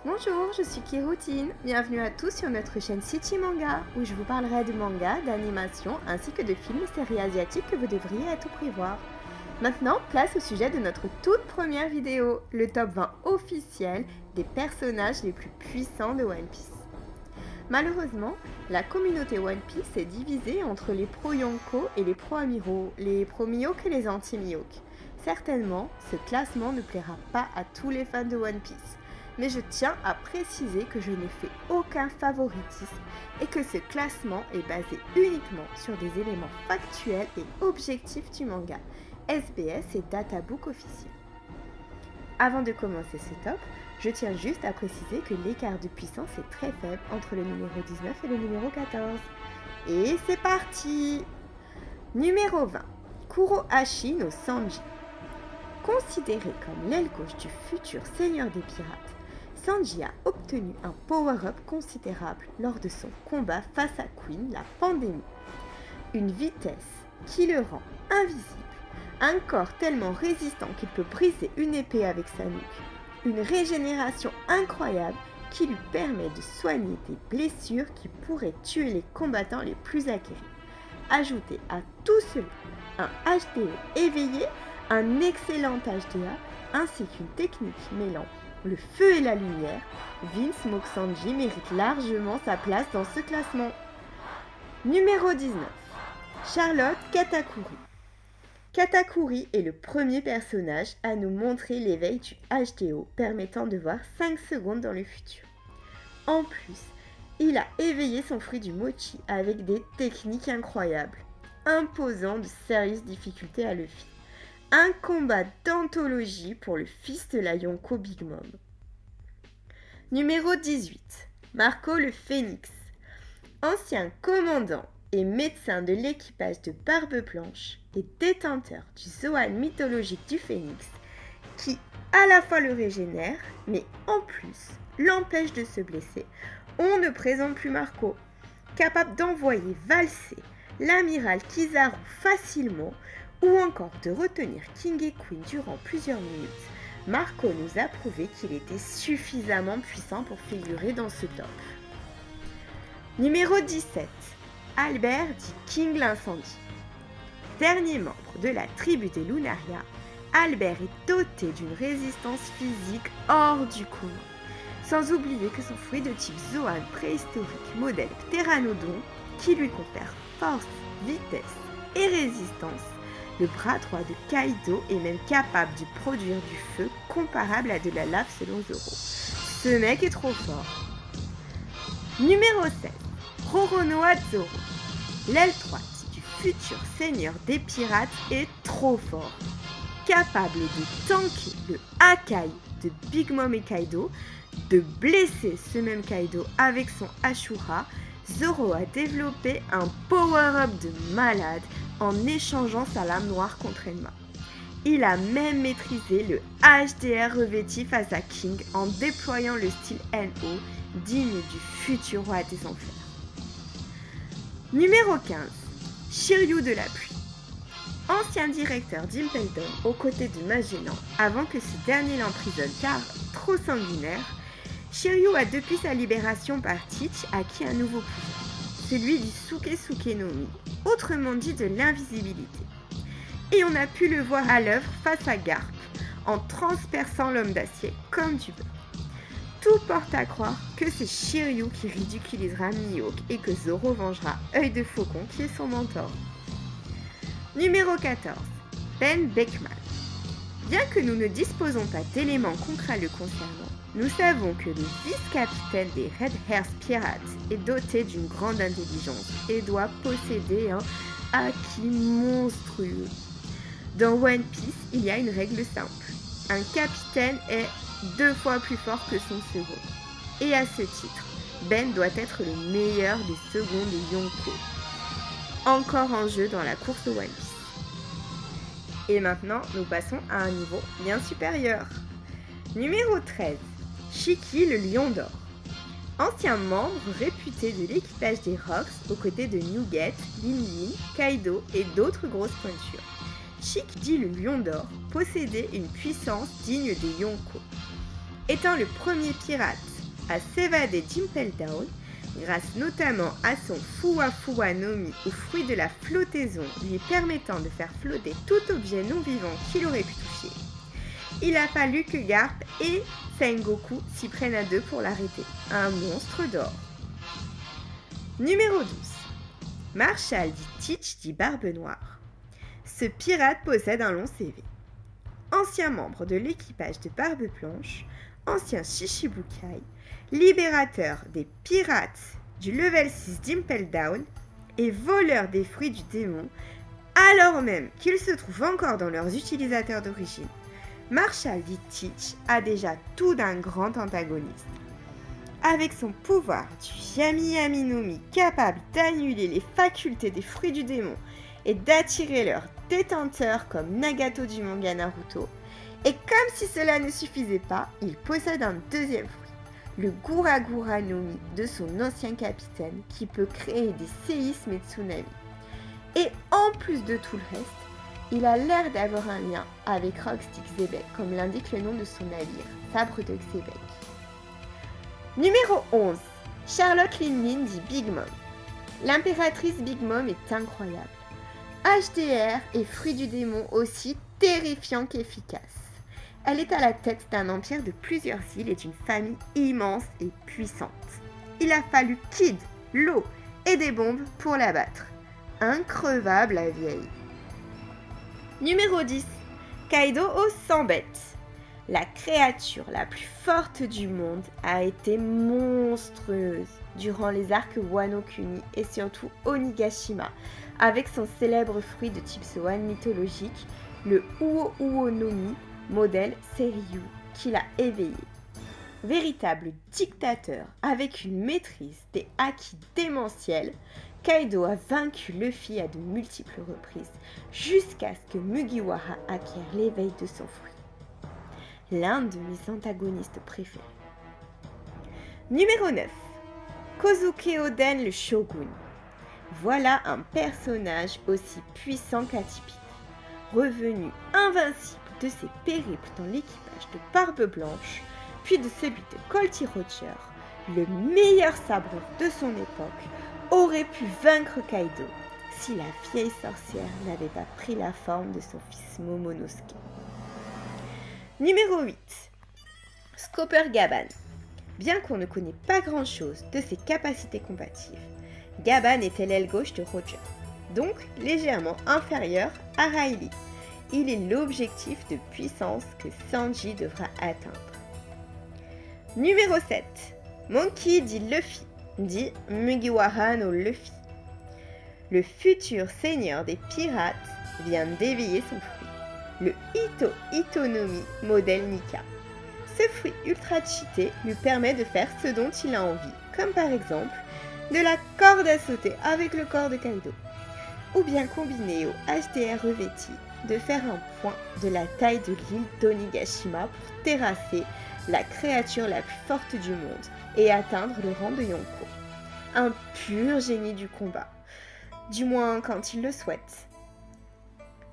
Bonjour, je suis Kirutine. Bienvenue à tous sur notre chaîne City Manga, où je vous parlerai de manga, d'animation, ainsi que de films et séries asiatiques que vous devriez à tout prévoir. Maintenant, place au sujet de notre toute première vidéo, le top 20 officiel des personnages les plus puissants de One Piece. Malheureusement, la communauté One Piece est divisée entre les pro-Yonko et les pro-Amiro, les pro-Mihawk et les anti-Mihawk. Certainement, ce classement ne plaira pas à tous les fans de One Piece. Mais je tiens à préciser que je n'ai fait aucun favoritisme et que ce classement est basé uniquement sur des éléments factuels et objectifs du manga, SBS et databook officiel. Avant de commencer ce top, je tiens juste à préciser que l'écart de puissance est très faible entre le numéro 19 et le numéro 14. Et c'est parti! Numéro 20. Kurohashi no Sanji. Considéré comme l'aile gauche du futur seigneur des pirates, Sanji a obtenu un power-up considérable lors de son combat face à Queen, la pandémie. Une vitesse qui le rend invisible, un corps tellement résistant qu'il peut briser une épée avec sa nuque, une régénération incroyable qui lui permet de soigner des blessures qui pourraient tuer les combattants les plus aguerris. Ajoutez à tout cela un HDO éveillé, un excellent HDA ainsi qu'une technique mêlant le feu et la lumière, Vince Moke Sanji mérite largement sa place dans ce classement. Numéro 19. Charlotte Katakuri. Katakuri est le premier personnage à nous montrer l'éveil du HDO permettant de voir 5 secondes dans le futur. En plus, il a éveillé son fruit du mochi avec des techniques incroyables, imposant de sérieuses difficultés à le faire. Un combat d'anthologie pour le fils de la Yonko Big Mom. Numéro 18. Marco le Phénix. Ancien commandant et médecin de l'équipage de Barbe Blanche et détenteur du Zoan mythologique du Phénix, qui à la fois le régénère, mais en plus l'empêche de se blesser, on ne présente plus Marco, capable d'envoyer valser l'amiral Kizaru facilement, ou encore de retenir King et Queen durant plusieurs minutes, Marco nous a prouvé qu'il était suffisamment puissant pour figurer dans ce top. Numéro 17. Albert dit King l'Incendie. Dernier membre de la tribu des Lunaria, Albert est doté d'une résistance physique hors du commun. Sans oublier que son fruit de type Zoan préhistorique modèle Pteranodon, qui lui confère force, vitesse et résistance, le bras droit de Kaido est même capable de produire du feu comparable à de la lave selon Zoro. Ce mec est trop fort. Numéro 16. Roronoa Zoro. L'aile droite du futur seigneur des pirates est trop fort. Capable de tanker le Hakai de Big Mom et Kaido, de blesser ce même Kaido avec son Ashura, Zoro a développé un power-up de malade en échangeant sa lame noire contre Enma. Il a même maîtrisé le HDR revêti face à King en déployant le style NO digne du futur roi des enfers. Numéro 15. Shiryu de la pluie. Ancien directeur d'Impel Down aux côtés de Magellan avant que ce dernier l'emprisonne car trop sanguinaire, Shiryu a depuis sa libération par Teach acquis un nouveau pouvoir, celui du Suke no Mi, autrement dit de l'invisibilité. Et on a pu le voir à l'œuvre face à Garp, en transperçant l'homme d'acier comme du beurre. Tout porte à croire que c'est Shiryu qui ridiculisera Mihawk et que Zoro vengera Œil de Faucon qui est son mentor. Numéro 14. Ben Beckman. Bien que nous ne disposons pas d'éléments concrets le concernant, nous savons que le vice-capitaine des Red Hairs Pirates est doté d'une grande intelligence et doit posséder un haki monstrueux. Dans One Piece, il y a une règle simple. Un capitaine est 2 fois plus fort que son second. Et à ce titre, Ben doit être le meilleur des seconds de Yonko. Encore en jeu dans la course au One Piece. Et maintenant, nous passons à un niveau bien supérieur. Numéro 13. Shiki le Lion d'Or. Ancien membre réputé de l'équipage des Rocks aux côtés de Newgate, Lin Lin, Kaido et d'autres grosses pointures. Shiki dit le Lion d'Or possédait une puissance digne des Yonko. Étant le premier pirate à s'évader d'Impel Down, grâce notamment à son Fua Fua Nomi au fruit de la flottaison lui permettant de faire flotter tout objet non vivant qu'il aurait pu toucher. Il a fallu que Garp et Sengoku s'y prennent à deux pour l'arrêter. Un monstre d'or. Numéro 12. Marshall dit Teach dit Barbe Noire. Ce pirate possède un long CV. Ancien membre de l'équipage de Barbe Blanche, ancien Shichibukai, libérateur des pirates du level 6 d'Impel Down et voleur des fruits du démon, alors même qu'ils se trouvent encore dans leurs utilisateurs d'origine. Marshall D. Teach a déjà tout d'un grand antagoniste. Avec son pouvoir du Yami Yami Nomi capable d'annuler les facultés des fruits du démon et d'attirer leurs détenteurs comme Nagato du manga Naruto, et comme si cela ne suffisait pas, il possède un deuxième fruit, le Gura Gura Nomi de son ancien capitaine qui peut créer des séismes et tsunamis. Et en plus de tout le reste, il a l'air d'avoir un lien avec Rockstick Xebec, comme l'indique le nom de son navire, Sabre de Xebec. Numéro 11. Charlotte Lin dit Big Mom. L'impératrice Big Mom est incroyable. HDR et fruit du démon aussi terrifiant qu'efficace. Elle est à la tête d'un empire de plusieurs îles et d'une famille immense et puissante. Il a fallu Kid, l'eau et des bombes pour la battre. Increvable la vieille. Numéro 10. Kaido aux 100 bêtes. La créature la plus forte du monde a été monstrueuse durant les arcs Wano Kuni et surtout Onigashima, avec son célèbre fruit de type Zoan mythologique, le Uo Uo Nomi, modèle Seiryu, qui l'a éveillé. Véritable dictateur avec une maîtrise des haki démentiels, Kaido a vaincu Luffy à de multiples reprises, jusqu'à ce que Mugiwara acquiert l'éveil de son fruit. L'un de mes antagonistes préférés. Numéro 9. Kozuke Oden le Shogun. Voilà un personnage aussi puissant qu'atypique. Revenu invincible de ses périples dans l'équipage de Barbe Blanche, puis de celui de Colty Roger, le meilleur sabreur de son époque aurait pu vaincre Kaido si la vieille sorcière n'avait pas pris la forme de son fils Momonosuke. Numéro 8. Scopper Gaban. Bien qu'on ne connaît pas grand-chose de ses capacités combatives, Gaban était l'aile gauche de Roger, donc légèrement inférieur à Riley. Il est l'objectif de puissance que Sanji devra atteindre. Numéro 7. Monkey dit Luffy, dit Mugiwara no Luffy. Le futur seigneur des pirates vient d'éveiller son fruit, le Ito Itonomi modèle Nika. Ce fruit ultra cheaté lui permet de faire ce dont il a envie, comme par exemple de la corde à sauter avec le corps de Kaido, ou bien combiné au HDR revêti de faire un point de la taille de l'île d'Onigashima pour terrasser la créature la plus forte du monde et atteindre le rang de Yonko. Un pur génie du combat, du moins quand il le souhaite.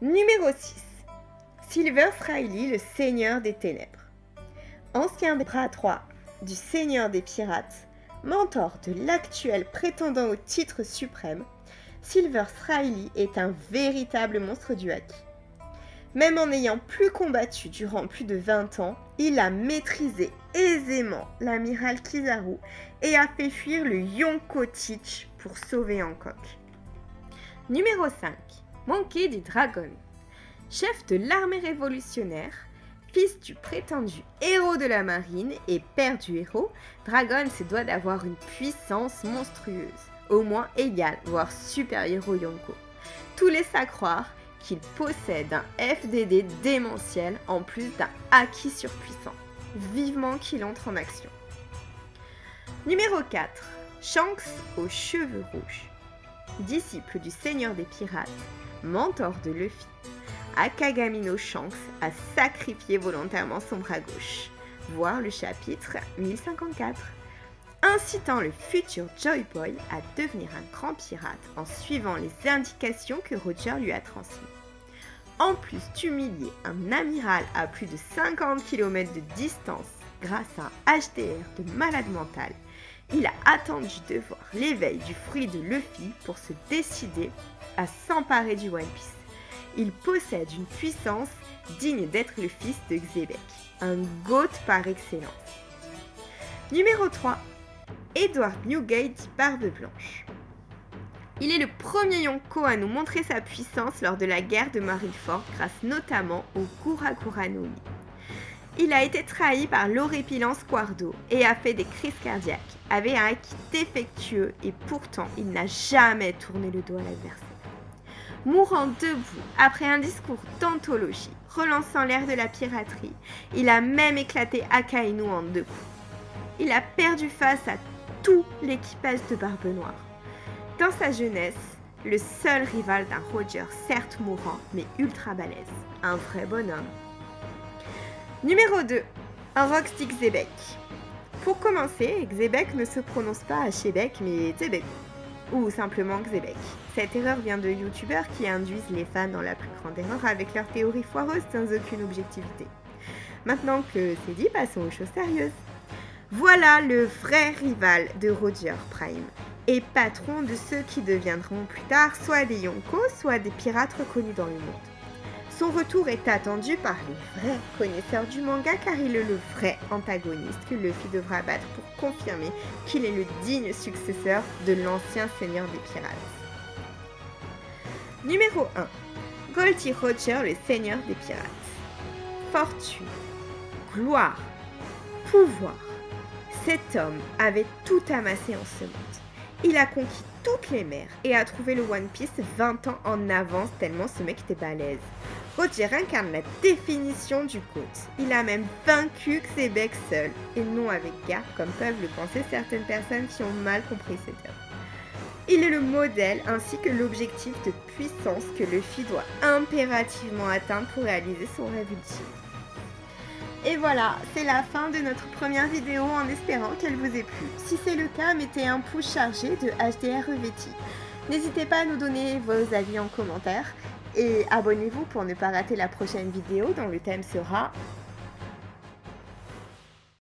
Numéro 6. Silver Riley, le Seigneur des Ténèbres. Ancien bras droit du Seigneur des Pirates, mentor de l'actuel prétendant au titre suprême, Silver Riley est un véritable monstre du haki. Même en n'ayant plus combattu durant plus de 20 ans, il a maîtrisé aisément l'amiral Kizaru et a fait fuir le Yonko Teach pour sauver Hancock. Numéro 5. Monkey D. Dragon. Chef de l'armée révolutionnaire, fils du prétendu héros de la marine et père du héros, Dragon se doit d'avoir une puissance monstrueuse, au moins égale, voire supérieure au Yonko. Tout laisse à croire qu'il possède un FDD démentiel en plus d'un haki surpuissant. Vivement qu'il entre en action. Numéro 4. Shanks aux cheveux rouges. Disciple du Seigneur des Pirates, mentor de Luffy, Akagami no Shanks a sacrifié volontairement son bras gauche. Voir le chapitre 1054. Incitant le futur Joy Boy à devenir un grand pirate en suivant les indications que Roger lui a transmises. En plus d'humilier un amiral à plus de 50 km de distance grâce à un HDR de malade mental, il a attendu de voir l'éveil du fruit de Luffy pour se décider à s'emparer du One Piece. Il possède une puissance digne d'être le fils de Xebec, un GOAT par excellence. Numéro 3. Edward Newgate dit Barbe Blanche. Il est le premier Yonko à nous montrer sa puissance lors de la guerre de Marineford grâce notamment au Gura no Mi. Il a été trahi par l'horripilant Squardo et a fait des crises cardiaques, avait un haki défectueux et pourtant il n'a jamais tourné le dos à l'adversaire. Mourant debout après un discours d'anthologie, relançant l'ère de la piraterie, il a même éclaté Akainu en 2 coups. Il a perdu face à tout l'équipage de Barbe Noire. Dans sa jeunesse, le seul rival d'un Roger certes mourant mais ultra balèze, un vrai bonhomme. Numéro 2. Un Rockstick Xebec. Pour commencer, Xebec ne se prononce pas Achebek mais Xebec, ou simplement Xebec. Cette erreur vient de youtubeurs qui induisent les fans dans la plus grande erreur avec leurs théories foireuses sans aucune objectivité. Maintenant que c'est dit, passons aux choses sérieuses. Voilà le vrai rival de Roger Prime, et patron de ceux qui deviendront plus tard soit des Yonko, soit des pirates reconnus dans le monde. Son retour est attendu par les vrais connaisseurs du manga car il est le vrai antagoniste que Luffy devra battre pour confirmer qu'il est le digne successeur de l'ancien seigneur des pirates. Numéro 1. Goldie Roger, le seigneur des pirates. Fortune, gloire, pouvoir. Cet homme avait tout amassé en ce monde. Il a conquis toutes les mers et a trouvé le One Piece 20 ans en avance tellement ce mec était balèze. Roger incarne la définition du GOAT. Il a même vaincu Xebec seul, et non avec garde comme peuvent le penser certaines personnes qui ont mal compris cette œuvre. Il est le modèle ainsi que l'objectif de puissance que Luffy doit impérativement atteindre pour réaliser son rêve ultime. Et voilà, c'est la fin de notre première vidéo en espérant qu'elle vous ait plu. Si c'est le cas, mettez un pouce chargé de HDR Reveti. N'hésitez pas à nous donner vos avis en commentaire et abonnez-vous pour ne pas rater la prochaine vidéo dont le thème sera